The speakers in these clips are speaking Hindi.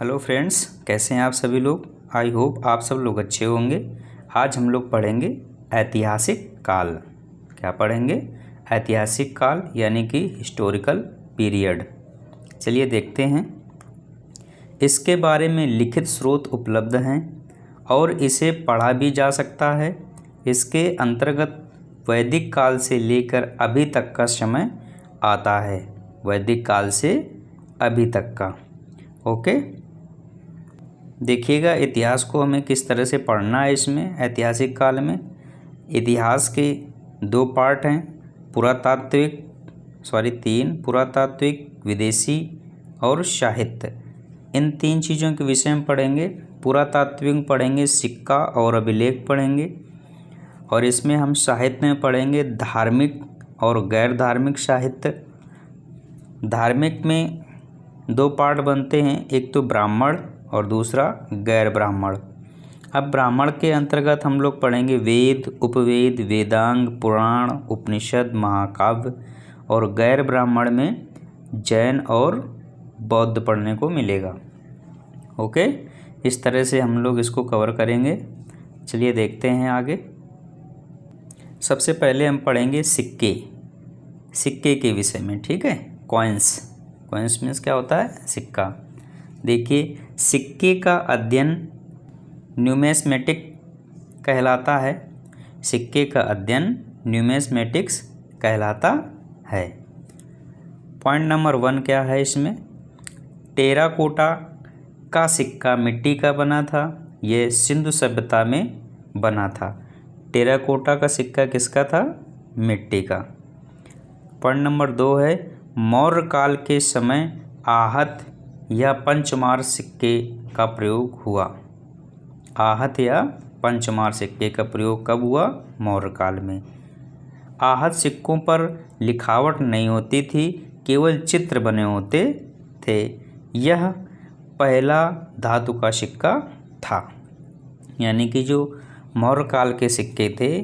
हेलो फ्रेंड्स, कैसे हैं आप सभी लोग। आई होप आप सब लोग अच्छे होंगे। आज हम लोग पढ़ेंगे ऐतिहासिक काल। क्या पढ़ेंगे? ऐतिहासिक काल यानी कि हिस्टोरिकल पीरियड। चलिए देखते हैं। इसके बारे में लिखित स्रोत उपलब्ध हैं और इसे पढ़ा भी जा सकता है। इसके अंतर्गत वैदिक काल से लेकर अभी तक का समय आता है। वैदिक काल से अभी तक का। ओके, देखिएगा इतिहास को हमें किस तरह से पढ़ना है। इसमें ऐतिहासिक काल में इतिहास के दो पार्ट हैं, तीन, पुरातात्विक, विदेशी और साहित्य। इन तीन चीज़ों के विषय में पढ़ेंगे। पुरातात्विक पढ़ेंगे, सिक्का और अभिलेख पढ़ेंगे, और इसमें हम साहित्य में पढ़ेंगे धार्मिक और गैर धार्मिक साहित्य। धार्मिक में दो पार्ट बनते हैं, एक तो ब्राह्मण और दूसरा गैर ब्राह्मण। अब ब्राह्मण के अंतर्गत हम लोग पढ़ेंगे वेद, उपवेद, वेदांग, पुराण, उपनिषद, महाकाव्य, और गैर ब्राह्मण में जैन और बौद्ध पढ़ने को मिलेगा। ओके, इस तरह से हम लोग इसको कवर करेंगे। चलिए देखते हैं आगे। सबसे पहले हम पढ़ेंगे सिक्के के विषय में। ठीक है, कॉइन्स मीन्स क्या होता है? सिक्का। देखिए, सिक्के का अध्ययन न्यूमिस्मेटिक कहलाता है। सिक्के का अध्ययन न्यूमिस्मेटिक्स कहलाता है। पॉइंट नंबर 1 क्या है इसमें? टेराकोटा का सिक्का मिट्टी का बना था। यह सिंधु सभ्यता में बना था। टेराकोटा का सिक्का किसका था? मिट्टी का। पॉइंट नंबर 2 है मौर्य काल के समय आहत या पंचमार सिक्के का प्रयोग हुआ। आहत या पंचमार सिक्के का प्रयोग कब हुआ? मौर्य काल में। आहत सिक्कों पर लिखावट नहीं होती थी, केवल चित्र बने होते थे। यह पहला धातु का सिक्का था। यानी कि जो मौर्य काल के सिक्के थे,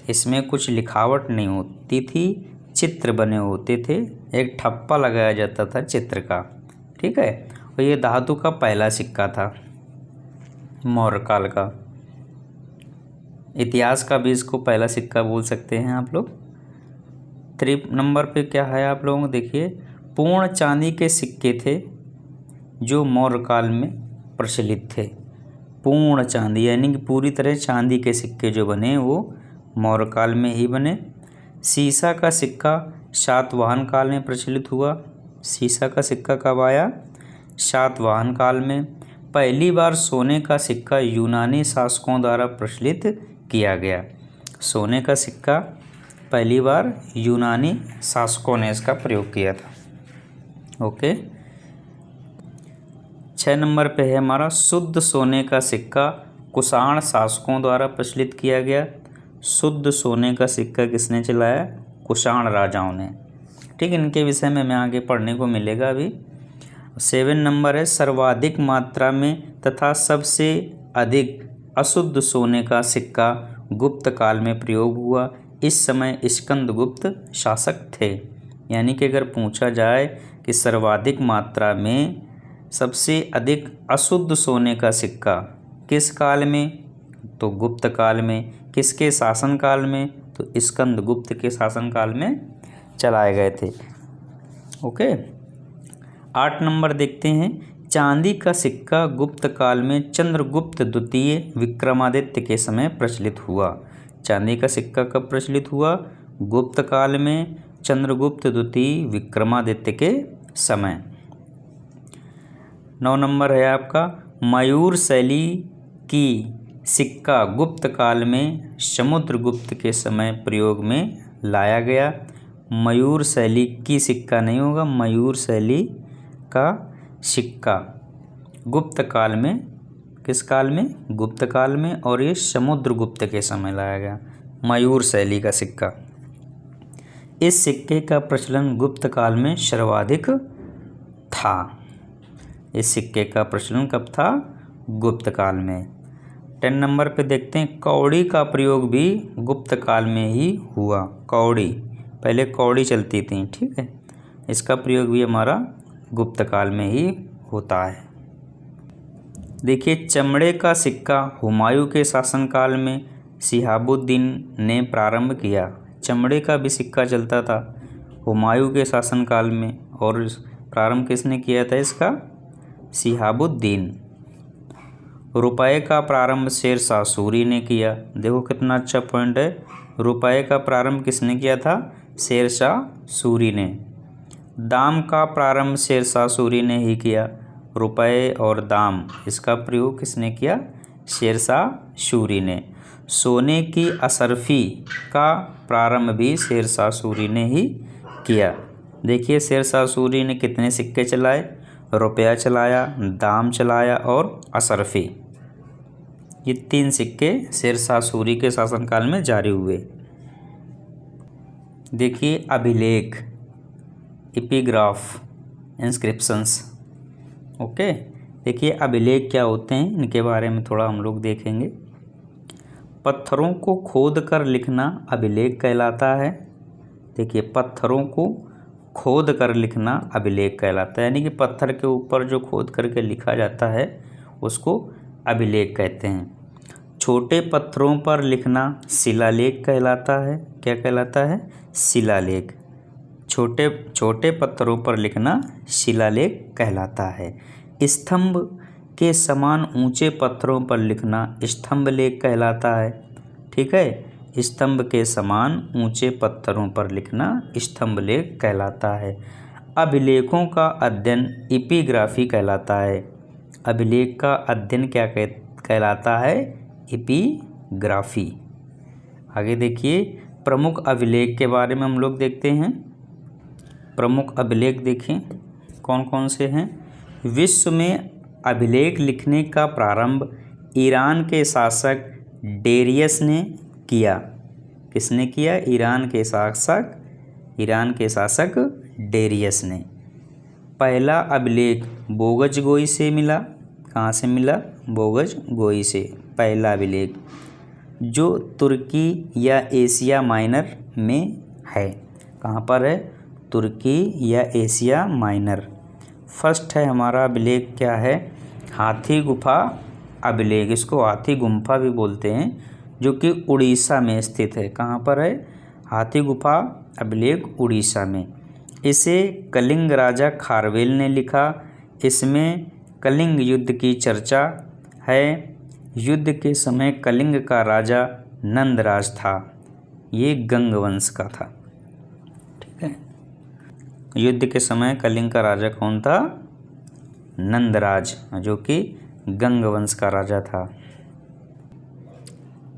इसमें कुछ लिखावट नहीं होती थी, चित्र बने होते थे। एक ठप्पा लगाया जाता था चित्र का। ठीक है, और ये धातु का पहला सिक्का था मौर्य काल का। इतिहास का भी इसको पहला सिक्का बोल सकते हैं आप लोग। 3 नंबर पे क्या है आप लोगों को? देखिए, पूर्ण चांदी के सिक्के थे जो मौर्य काल में प्रचलित थे। पूर्ण चांदी यानी कि पूरी तरह चांदी के सिक्के जो बने वो मौर्य काल में ही बने। सीसा का सिक्का सातवाहन काल में प्रचलित हुआ। सीसा का सिक्का कब आया? सातवाहन काल में। पहली बार सोने का सिक्का यूनानी शासकों द्वारा प्रचलित किया गया। सोने का सिक्का पहली बार यूनानी शासकों ने इसका प्रयोग किया था। ओके, 6 नंबर पे है हमारा शुद्ध सोने का सिक्का कुषाण शासकों द्वारा प्रचलित किया गया। शुद्ध सोने का सिक्का किसने चलाया? कुषाण राजाओं ने। ठीक, इनके विषय में हमें आगे पढ़ने को मिलेगा अभी। 7 नंबर है सर्वाधिक मात्रा में तथा सबसे अधिक अशुद्ध सोने का सिक्का गुप्त काल में प्रयोग हुआ। इस समय स्कंदगुप्त शासक थे। यानी कि अगर पूछा जाए कि सर्वाधिक मात्रा में सबसे अधिक अशुद्ध सोने का सिक्का किस काल में, तो गुप्त काल में। किसके शासनकाल में? तो स्कंदगुप्त के शासनकाल में चलाए गए थे। ओके, 8 नंबर देखते हैं। चांदी का सिक्का गुप्त काल में चंद्रगुप्त द्वितीय विक्रमादित्य के समय प्रचलित हुआ। चांदी का सिक्का कब प्रचलित हुआ? गुप्त काल में, चंद्रगुप्त द्वितीय विक्रमादित्य के समय। 9 नंबर है आपका मयूर शैली की सिक्का गुप्त काल में समुद्रगुप्त के समय प्रयोग में लाया गया। मयूर शैली की सिक्का नहीं होगा, मयूर शैली का सिक्का गुप्त काल में। किस काल में? गुप्त काल में, और ये समुद्रगुप्त के समय लाया गया मयूर शैली का सिक्का। इस सिक्के का प्रचलन गुप्त काल में सर्वाधिक था। इस सिक्के का प्रचलन कब था? गुप्त काल में। 10 नंबर पे देखते हैं कौड़ी का प्रयोग भी गुप्त काल में ही हुआ। कौड़ी, पहले कौड़ी चलती थी। ठीक है, इसका प्रयोग भी हमारा गुप्त काल में ही होता है। देखिए, चमड़े का सिक्का हुमायूं के शासनकाल में शिहाबुद्दीन ने प्रारंभ किया। चमड़े का भी सिक्का चलता था हुमायूं के शासनकाल में, और प्रारंभ किसने किया था इसका? शिहाबुद्दीन। रुपए का प्रारंभ शेरशाह सूरी ने किया। देखो कितना अच्छा पॉइंट है, रुपए का प्रारंभ किसने किया था? शेरशाह सूरी ने। दाम का प्रारंभ शेरशाह सूरी ने ही किया। रुपए और दाम, इसका प्रयोग किसने किया? शेरशाह सूरी ने। सोने की असरफी का प्रारंभ भी शेरशाह सूरी ने ही किया। देखिए, शेरशाह सूरी ने कितने सिक्के चलाए? रुपया चलाया, दाम चलाया और असरफी। ये 3 सिक्के शेरशाह सूरी के शासनकाल में जारी हुए। देखिए, अभिलेख, एपिग्राफ, इंस्क्रिप्शंस। ओके, देखिए अभिलेख क्या होते हैं, इनके बारे में थोड़ा हम लोग देखेंगे। पत्थरों को खोद कर लिखना अभिलेख कहलाता है। देखिए, पत्थरों को खोद कर लिखना अभिलेख कहलाता है, यानी कि पत्थर के ऊपर जो खोद करके लिखा जाता है उसको अभिलेख कहते हैं। छोटे पत्थरों पर लिखना शिलालेख कहलाता है। क्या कहलाता है? शिलालेख। छोटे पत्थरों पर लिखना शिलालेख कहलाता है। स्तंभ के समान ऊंचे पत्थरों पर लिखना स्तंभलेख कहलाता है। ठीक है, स्तंभ के समान ऊंचे पत्थरों पर लिखना स्तंभलेख कहलाता है। अभिलेखों का अध्ययन एपिग्राफी कहलाता है। अभिलेख का अध्ययन क्या कहलाता है? एपिग्राफी। आगे देखिए, प्रमुख अभिलेख के बारे में हम लोग देखते हैं। प्रमुख अभिलेख देखें कौन कौन से हैं। विश्व में अभिलेख लिखने का प्रारंभ ईरान के शासक डेरियस ने किया। किसने किया? ईरान के शासक डेरियस ने। पहला अभिलेख बोगजगोई से मिला। कहाँ से मिला? बोगजगोई से। पहला अभिलेख जो तुर्की या एशिया माइनर में है। कहाँ पर है? तुर्की या एशिया माइनर। फर्स्ट है हमारा अभिलेख क्या है? हाथी गुफा अभिलेख। इसको हाथी गुम्फा भी बोलते हैं, जो कि उड़ीसा में स्थित है। कहाँ पर है? हाथी गुफा अभिलेख उड़ीसा में। इसे कलिंग राजा खारवेल ने लिखा। इसमें कलिंग युद्ध की चर्चा है। युद्ध के समय कलिंग का राजा नंदराज था। ये गंग वंश का था। ठीक है, युद्ध के समय कलिंग का राजा कौन था? नंदराज, जो कि गंग वंश का राजा था।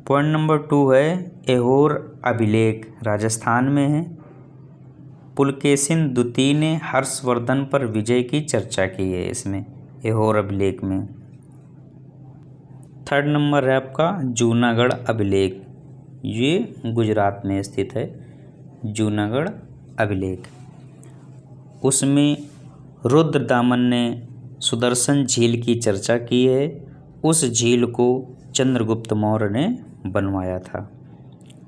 पॉइंट नंबर 2 है ऐहोर अभिलेख, राजस्थान में है। पुलकेशिन द्वितीय ने हर्षवर्धन पर विजय की चर्चा की है इसमें, ऐहोर अभिलेख में। थर्ड नंबर है आपका जूनागढ़ अभिलेख। ये गुजरात में स्थित है, जूनागढ़ अभिलेख। उसमें रुद्रदामन ने सुदर्शन झील की चर्चा की है। उस झील को चंद्रगुप्त मौर्य ने बनवाया था।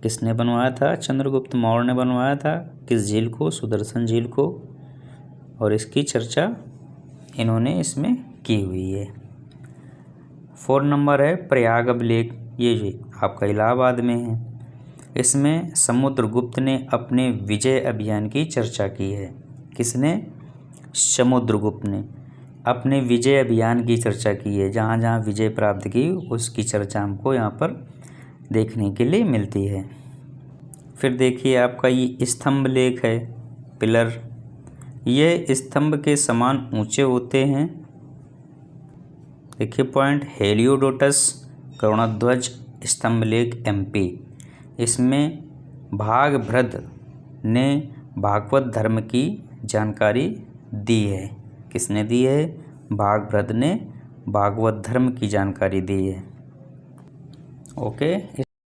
किसने बनवाया था? चंद्रगुप्त मौर्य ने बनवाया था। किस झील को? सुदर्शन झील को। और इसकी चर्चा इन्होंने इसमें की हुई है। 4 नंबर है प्रयाग अभिलेख। ये आपका इलाहाबाद में है। इसमें समुद्रगुप्त ने अपने विजय अभियान की चर्चा की है। किसने? समुद्रगुप्त ने अपने विजय अभियान की चर्चा की है। जहाँ जहाँ विजय प्राप्त की उसकी चर्चा हमको यहाँ पर देखने के लिए मिलती है। फिर देखिए आपका ये स्तंभ लेख है, पिलर। यह स्तंभ के समान ऊंचे होते हैं। देखिए पॉइंट, हेलियोडोटस करुणध्वज स्तंभ लेख MP। इसमें भागभद्र ने भागवत धर्म की जानकारी दी है। किसने दी है? भागभद्र ने भागवत धर्म की जानकारी दी है। ओके,